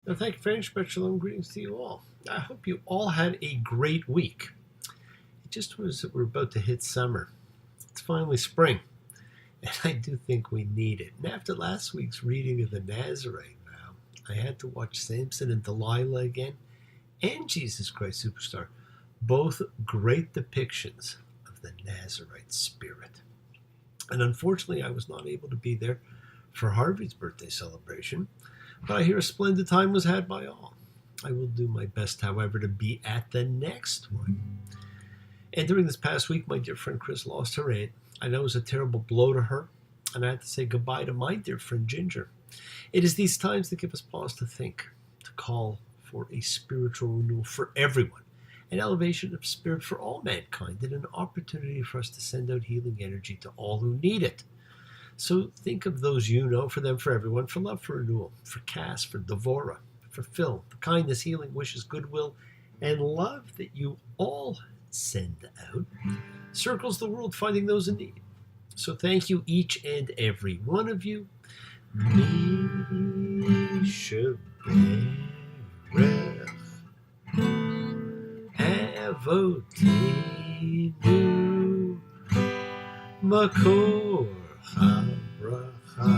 Now, thank you very much. Shalom, greetings to you all. I hope you all had a great week. It just was that we're about to hit summer. It's finally spring, and I do think we need it. And after last week's reading of the Nazarite vow, I had to watch Samson and Delilah again, and Jesus Christ Superstar, both great depictions of the Nazarite spirit. And unfortunately, I was not able to be there for Harvey's birthday celebration, but I hear a splendid time was had by all. I will do my best, however, to be at the next one. And during this past week, my dear friend Chris lost her aunt. I know it was a terrible blow to her, and I had to say goodbye to my dear friend Ginger. It is these times that give us pause to think, to call for a spiritual renewal for everyone, an elevation of spirit for all mankind, and an opportunity for us to send out healing energy to all who need it. So think of those you know, for them, for everyone, for love, for renewal, for Cass, for Devora, for Phil, for kindness, healing, wishes, goodwill, and love that you all send out circles the world, finding those in need. So thank you, each and every one of you. Mishaberach Avotenu Makor HaBracha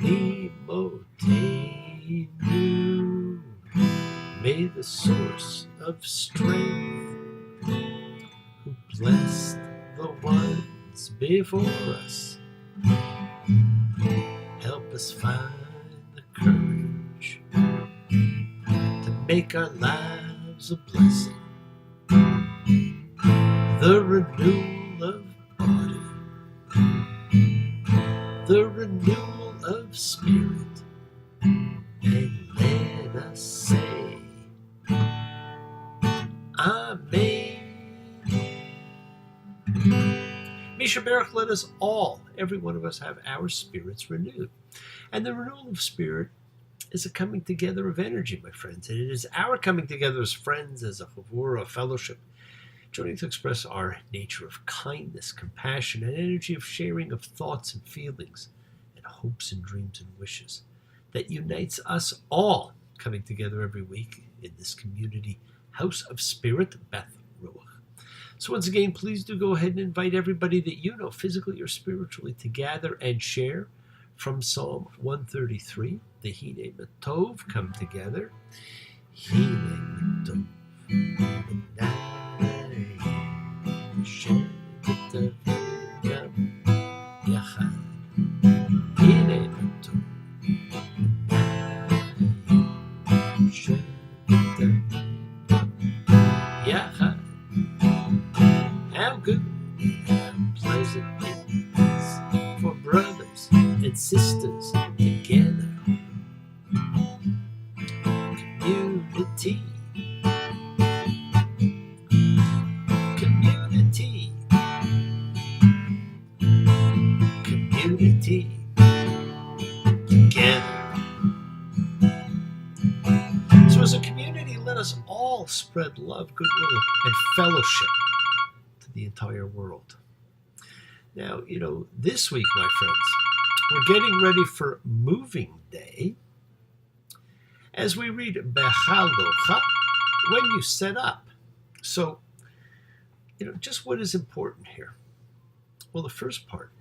Limotenu. May the source of strength, who blessed the ones before us, help us find the courage to make our lives a blessing. The renewal of body, the renewal of spirit, and let us say Amen. Mishaberach, let us all, every one of us, have our spirits renewed. And the renewal of spirit is a coming together of energy, my friends. And it is our coming together as friends, as a chavura, a fellowship, joining to express our nature of kindness, compassion, and energy of sharing of thoughts and feelings, and hopes and dreams and wishes, that unites us all coming together every week in this community house of spirit, Beth Ruach. So once again, please do go ahead and invite everybody that you know, physically or spiritually, to gather and share from Psalm 133, the Hine Matov, come together. Hine Matov. How good and pleasant it is for brothers and sisters together. Community, community, community together. So as a community, let us all spread love, goodwill, and fellowship to the entire world. Now, this week, my friends, we're getting ready for moving day as we read beha'alotcha, when you set up. So, just what is important here? Well, the first part,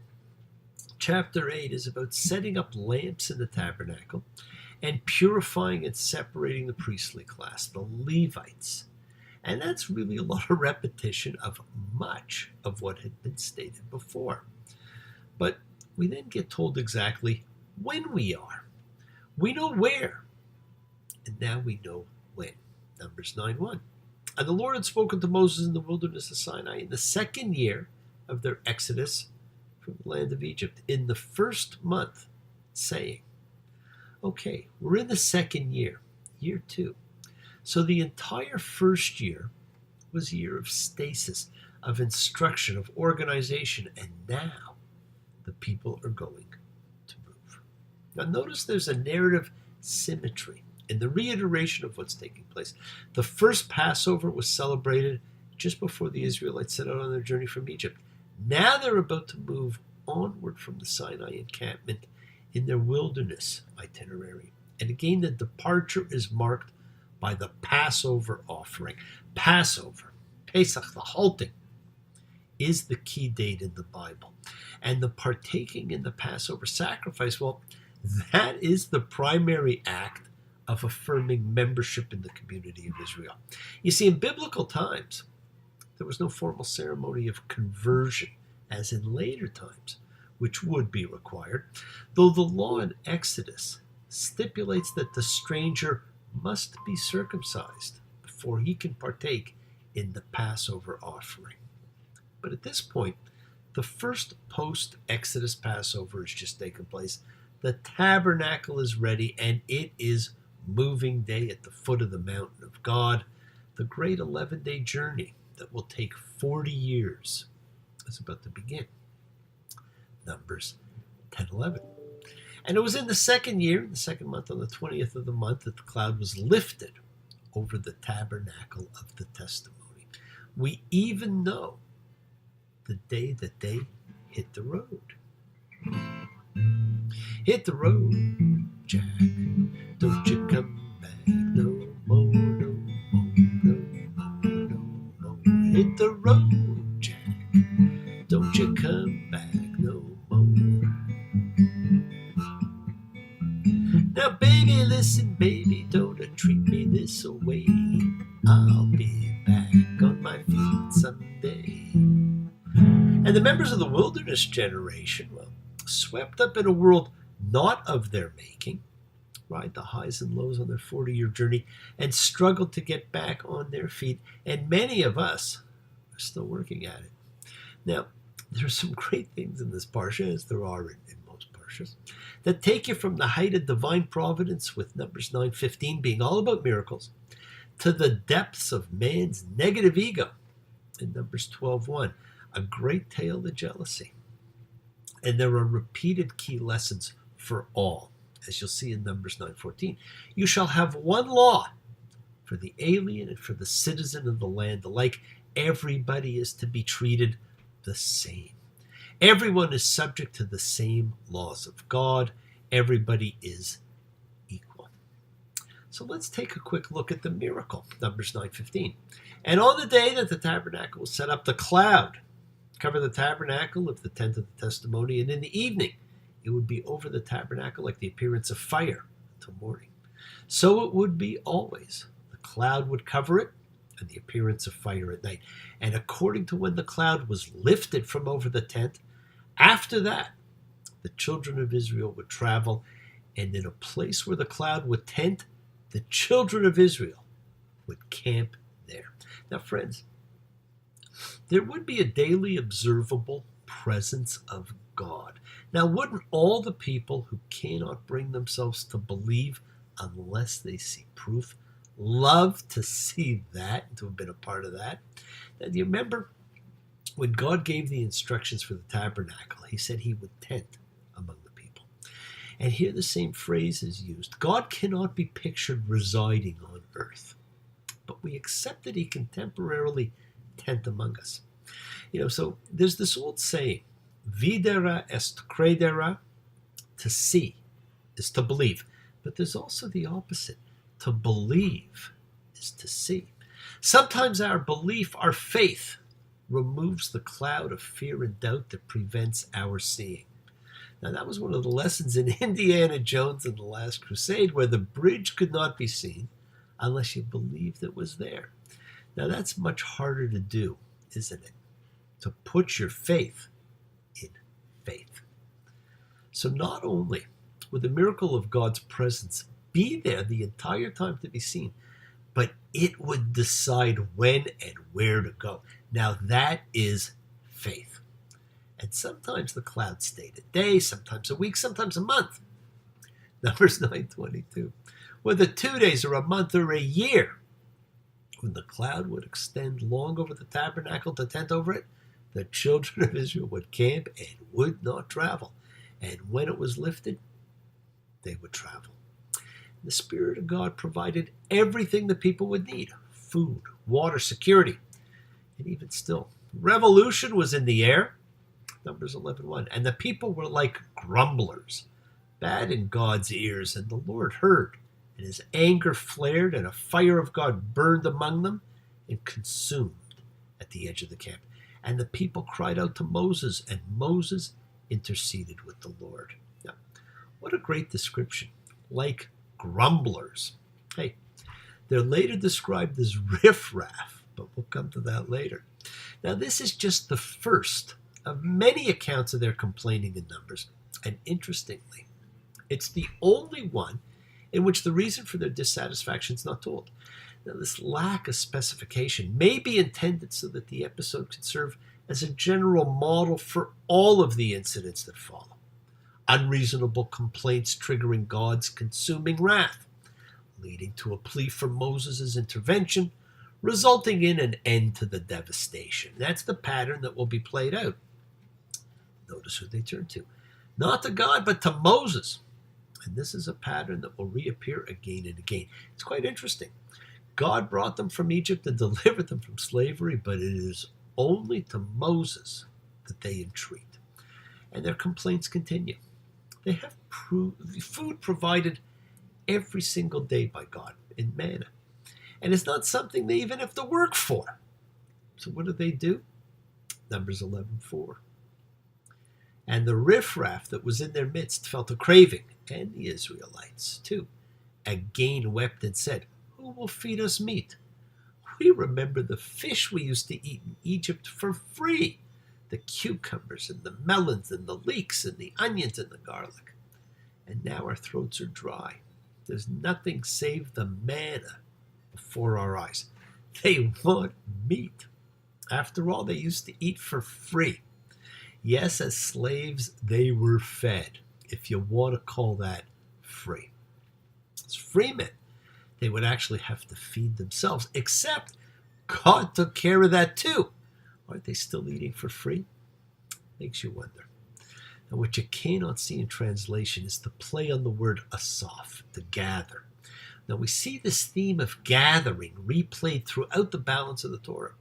chapter 8, is about setting up lamps in the tabernacle and purifying and separating the priestly class, the Levites. And that's really a lot of repetition of much of what had been stated before. But we then get told exactly when we are. We know where, and now we know when. Numbers 9:1. And the Lord had spoken to Moses in the wilderness of Sinai in the second year of their exodus from the land of Egypt, in the first month, saying, okay, we're in the second year, year 2. So the entire first year was a year of stasis, of instruction, of organization, and now the people are going to move. Now notice there's a narrative symmetry in the reiteration of what's taking place. The first Passover was celebrated just before the Israelites set out on their journey from Egypt. Now they're about to move onward from the Sinai encampment in their wilderness itinerary. And again, the departure is marked by the Passover offering. Passover, Pesach, the halting, is the key date in the Bible. And the partaking in the Passover sacrifice, well, that is the primary act of affirming membership in the community of Israel. You see, in biblical times, there was no formal ceremony of conversion, as in later times, which would be required, though the law in Exodus stipulates that the stranger must be circumcised before he can partake in the Passover offering. But at this point, the first post-Exodus Passover has just taken place. The tabernacle is ready, and it is moving day at the foot of the mountain of God. The great 11-day journey that will take 40 years is about to begin. Numbers 10:11. And it was in the second year, in the second month, on the 20th of the month, that the cloud was lifted over the tabernacle of the testimony. We even know the day that they hit the road. Hit the road, Jack. Don't you come back no more, no more, no more, no more. Hit the road, Jack. Don't you come back no more. Now, baby, listen, baby, don't treat me this way. I'll be back on my feet someday. And the members of the wilderness generation, well, swept up in a world not of their making, ride the highs and lows on their 40-year journey, and struggled to get back on their feet. And many of us are still working at it. Now, there are some great things in this parsha, as there are in most parshas, that take you from the height of divine providence, with Numbers 9:15 being all about miracles, to the depths of man's negative ego in Numbers 12:1, a great tale of jealousy. And there are repeated key lessons for all, as you'll see in Numbers 9:14. You shall have one law for the alien and for the citizen of the land alike. Everybody is to be treated the same. Everyone is subject to the same laws of God. Everybody is equal. So let's take a quick look at the miracle, Numbers 9:15. And on the day that the tabernacle was set up, the cloud covered the tabernacle of the tent of the testimony, and in the evening it would be over the tabernacle like the appearance of fire until morning. So it would be always. The cloud would cover it, and the appearance of fire at night. And according to when the cloud was lifted from over the tent, after that, the children of Israel would travel, and in a place where the cloud would tent, the children of Israel would camp there. Now, friends, there would be a daily observable presence of God. Now, wouldn't all the people who cannot bring themselves to believe unless they see proof love to see that and to have been a part of that? Now, do you remember when God gave the instructions for the tabernacle, he said he would tent among the people. And here the same phrase is used. God cannot be pictured residing on earth, but we accept that he can temporarily tent among us. So there's this old saying, videra est credera, to see is to believe. But there's also the opposite. To believe is to see. Sometimes our belief, our faith, removes the cloud of fear and doubt that prevents our seeing. Now, that was one of the lessons in Indiana Jones and the Last Crusade, where the bridge could not be seen unless you believed it was there. Now, that's much harder to do, isn't it? To put your faith in faith. So not only would the miracle of God's presence be there the entire time to be seen, but it would decide when and where to go. Now that is faith. And sometimes the cloud stayed a day, sometimes a week, sometimes a month. Numbers 9:22. Whether 2 days or a month or a year, when the cloud would extend long over the tabernacle to tent over it, the children of Israel would camp and would not travel. And when it was lifted, they would travel. The Spirit of God provided everything the people would need: food, water, security. And even still, revolution was in the air. Numbers 11:1. And the people were like grumblers, bad in God's ears, and the Lord heard, and his anger flared, and a fire of God burned among them and consumed at the edge of the camp. And the people cried out to Moses, and Moses interceded with the Lord. Now, what a great description. Like grumblers. Hey, they're later described as riffraff, but we'll come to that later. Now, this is just the first of many accounts of their complaining in Numbers. And interestingly, it's the only one in which the reason for their dissatisfaction is not told. Now, this lack of specification may be intended so that the episode could serve as a general model for all of the incidents that follow. Unreasonable complaints triggering God's consuming wrath, leading to a plea for Moses' intervention, resulting in an end to the devastation. That's the pattern that will be played out. Notice who they turn to. Not to God, but to Moses. And this is a pattern that will reappear again and again. It's quite interesting. God brought them from Egypt and delivered them from slavery, but it is only to Moses that they entreat. And their complaints continue. They have food provided every single day by God in manna. And it's not something they even have to work for. So what do? Numbers 11:4. And the riffraff that was in their midst felt a craving, and the Israelites too, again wept and said, "Who will feed us meat? We remember the fish we used to eat in Egypt for free, the cucumbers and the melons and the leeks and the onions and the garlic. And now our throats are dry. There's nothing save the manna before our eyes." They want meat. After all, they used to eat for free. Yes, as slaves, they were fed, if you want to call that free. As freemen, they would actually have to feed themselves, except God took care of that too. Aren't they still eating for free? Makes you wonder. Now, what you cannot see in translation is the play on the word asaf, to gather. Now, we see this theme of gathering replayed throughout the balance of the Torah.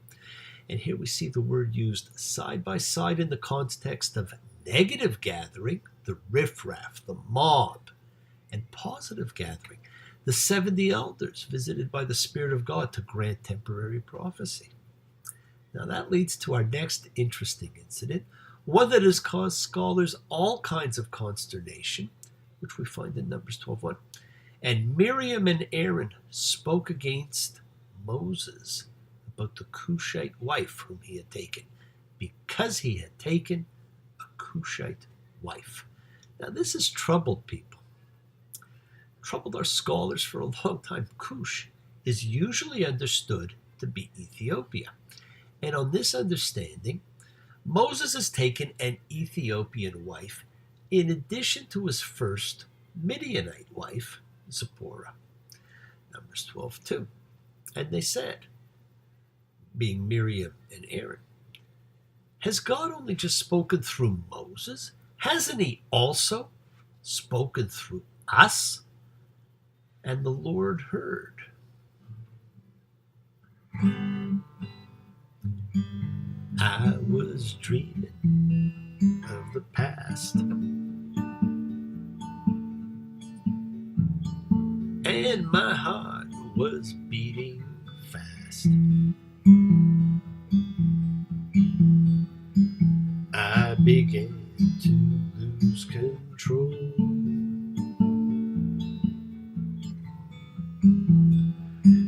And here we see the word used side by side in the context of negative gathering, the riffraff, the mob, and positive gathering, the 70 elders visited by the Spirit of God to grant temporary prophecy. Now that leads to our next interesting incident, one that has caused scholars all kinds of consternation, which we find in Numbers 12:1. And Miriam and Aaron spoke against Moses about the Cushite wife whom he had taken, because he had taken a Cushite wife. Now this has troubled people. Troubled our scholars for a long time. Cush is usually understood to be Ethiopia. And on this understanding, Moses has taken an Ethiopian wife in addition to his first Midianite wife, Zipporah. Numbers 12:2. And they said, being Miriam and Aaron, "Has God only just spoken through Moses? Hasn't he also spoken through us?" And the Lord heard. I was dreaming of the past, and my heart was beating fast. I began to lose control.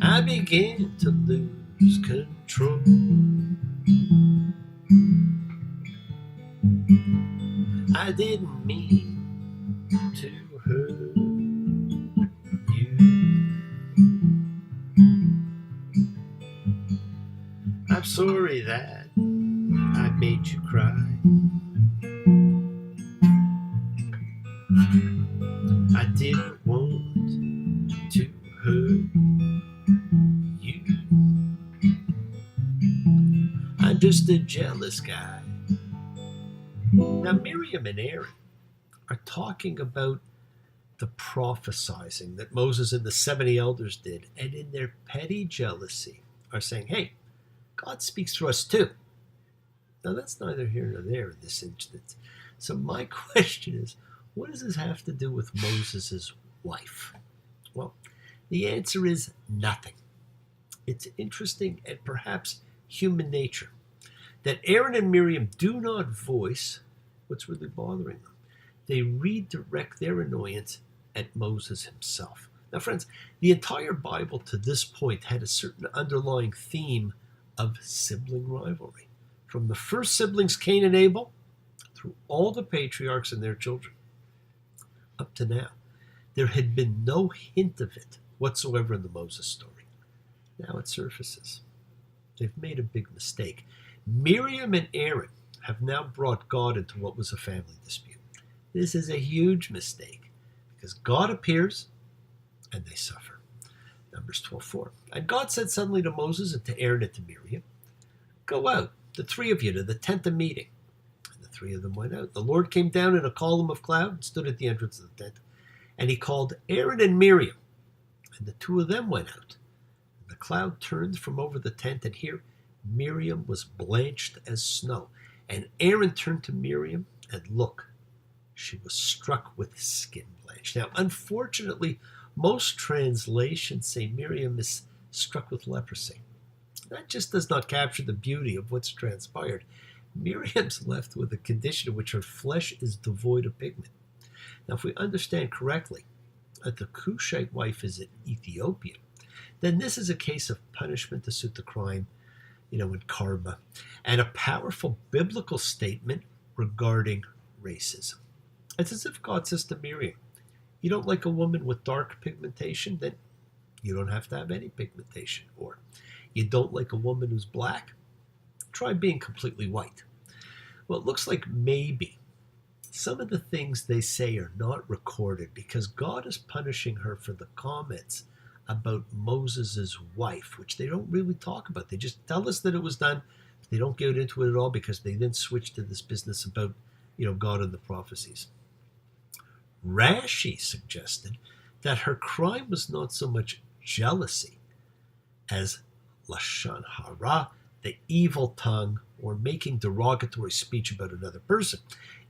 I began to lose control. I didn't mean to hurt you. I'm sorry that I made you cry. I didn't want to hurt you. I'm just a jealous guy. Now, Miriam and Aaron are talking about the prophesizing that Moses and the 70 elders did, and in their petty jealousy are saying, hey, God speaks through us too. Now, that's neither here nor there in this instance. So my question is, What does this have to do with Moses' wife? Well, the answer is nothing. It's interesting and perhaps human nature that Aaron and Miriam do not voice what's really bothering them. They redirect their annoyance at Moses himself. Now, friends, the entire Bible to this point had a certain underlying theme of sibling rivalry. From the first siblings, Cain and Abel, through all the patriarchs and their children, up to now, there had been no hint of it whatsoever in the Moses story. Now it surfaces. They've made a big mistake. Miriam and Aaron have now brought God into what was a family dispute. This is a huge mistake because God appears and they suffer. Numbers 12:4. And God said suddenly to Moses and to Aaron and to Miriam, "Go out, the three of you, to the tent of meeting." And the three of them went out. The Lord came down in a column of cloud and stood at the entrance of the tent. And he called Aaron and Miriam, and the two of them went out. And the cloud turned from over the tent, and here Miriam was blanched as snow. And Aaron turned to Miriam, and look, she was struck with skin blanch. Now, unfortunately, most translations say Miriam is struck with leprosy. That just does not capture the beauty of what's transpired. Miriam's left with a condition in which her flesh is devoid of pigment. Now, if we understand correctly that the Cushite wife is an Ethiopian, then this is a case of punishment to suit the crime, and karma, and a powerful biblical statement regarding racism. It's as if God says to Miriam, you don't like a woman with dark pigmentation, then you don't have to have any pigmentation. Or you don't like a woman who's black, try being completely white. Well, it looks like maybe some of the things they say are not recorded because God is punishing her for the comments about Moses' wife, which they don't really talk about. They just tell us that it was done. They don't get into it at all because they then switch to this business about, God and the prophecies. Rashi suggested that her crime was not so much jealousy as lashon hara, the evil tongue, or making derogatory speech about another person.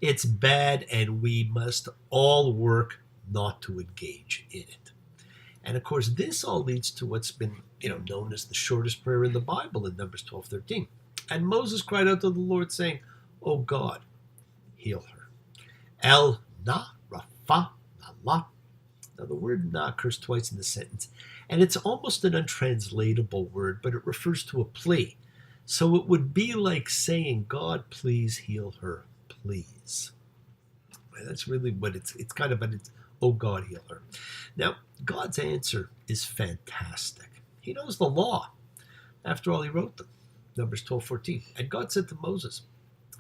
It's bad, and we must all work not to engage in it. And of course, this all leads to what's been, known as the shortest prayer in the Bible in Numbers 12:13. And Moses cried out to the Lord, saying, "O God, heal her." El na rafa Allah. Now, the word na occurs twice in the sentence, and it's almost an untranslatable word, but it refers to a plea. So it would be like saying, "God, please heal her, please." That's really what it's kind of, but it's, "Oh God, heal her." Now, God's answer is fantastic. He knows the law. After all, he wrote them. Numbers 12:14. And God said to Moses,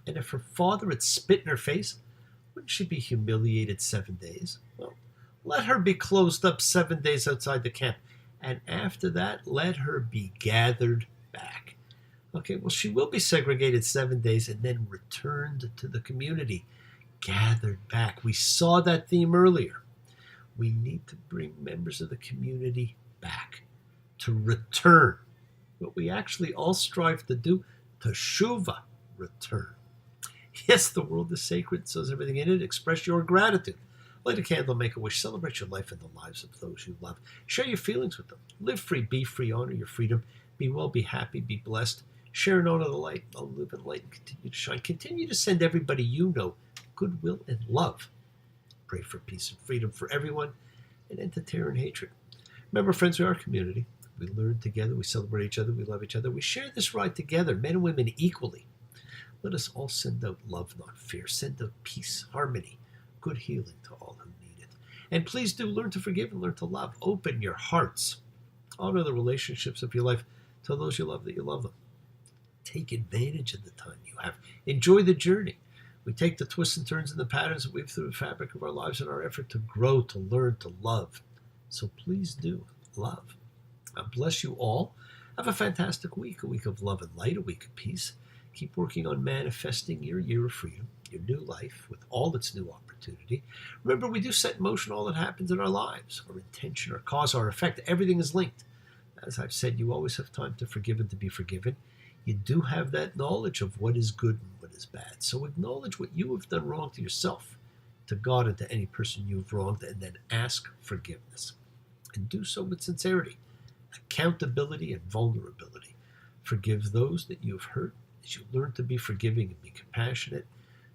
"And if her father had spit in her face, wouldn't she be humiliated 7 days? Well, let her be closed up 7 days outside the camp. And after that, let her be gathered back." Okay, well, she will be segregated 7 days and then returned to the community. Gathered back. We saw that theme earlier. We need to bring members of the community back, to return. What we actually all strive to do, teshuva, return. Yes, the world is sacred, so is everything in it. Express your gratitude. Light a candle, make a wish, celebrate your life and the lives of those you love. Share your feelings with them. Live free, be free, honor your freedom. Be well, be happy, be blessed. Share and honor the light. I'll live in light and continue to shine. Continue to send everybody you know goodwill and love. Pray for peace and freedom for everyone, and end to terror and hatred. Remember, friends, we are a community. We learn together, we celebrate each other, we love each other. We share this ride together, men and women equally. Let us all send out love, not fear. Send out peace, harmony, good healing to all who need it. And please do learn to forgive and learn to love. Open your hearts. Honor the relationships of your life. Tell those you love that you love them. Take advantage of the time you have. Enjoy the journey. We take the twists and turns and the patterns that weave through the fabric of our lives in our effort to grow, to learn, to love. So please do love. God bless you all. Have a fantastic week, a week of love and light, a week of peace. Keep working on manifesting your year of freedom, your new life with all its new opportunity. Remember, we do set in motion all that happens in our lives. Our intention, our cause, our effect, everything is linked. As I've said, you always have time to forgive and to be forgiven. You do have that knowledge of what is good and what is bad. So acknowledge what you have done wrong to yourself to God and to any person you've wronged, and then ask forgiveness. And do so with sincerity, accountability, and vulnerability. Forgive those that you have hurt as you learn to be forgiving and be compassionate.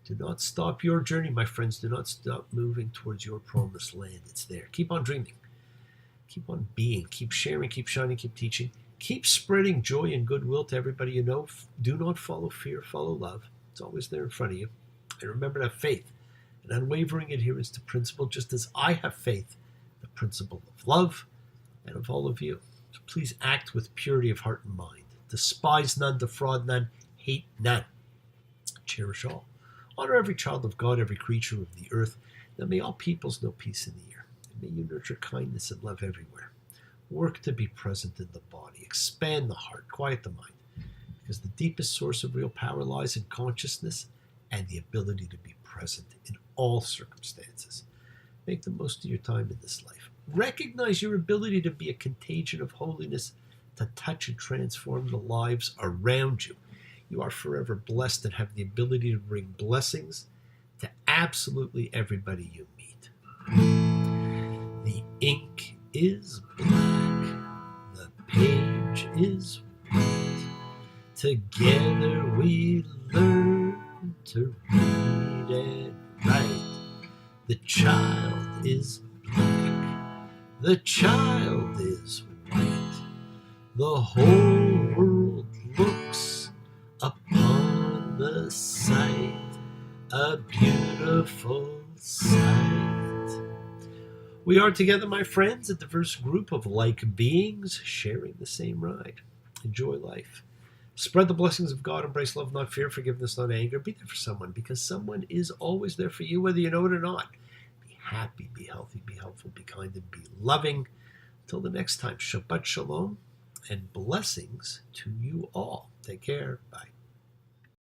Do not stop your journey, my friends. Do not stop moving towards your promised land. It's there. Keep on dreaming. Keep on being. Keep sharing. Keep shining. Keep teaching. Keep spreading joy and goodwill to everybody you know. Do not follow fear. Follow love. It's always there in front of you. And remember to have faith and unwavering adherence to principle, just as I have faith, the principle of love and of all of you. So please act with purity of heart and mind. Despise none, defraud none, hate none. Cherish all. Honor every child of God, every creature of the earth. That may all peoples know peace in the air. And may you nurture kindness and love everywhere. Work to be present in the body. Expand the heart. Quiet the mind. Because the deepest source of real power lies in consciousness and the ability to be present in all circumstances. Make the most of your time in this life. Recognize your ability to be a contagion of holiness, to touch and transform the lives around you. You are forever blessed and have the ability to bring blessings to absolutely everybody you meet. The ink is black, the page is white. Together we learn to read and write. The child is black, the child is white. The whole world looks upon the sight, a beautiful sight. We are together, my friends, a diverse group of like beings sharing the same ride. Enjoy life. Spread the blessings of God. Embrace love, not fear, forgiveness, not anger. Be there for someone, because someone is always there for you, whether you know it or not. Be happy, be healthy, be helpful, be kind, and be loving. Until the next time, Shabbat Shalom and blessings to you all. Take care. Bye.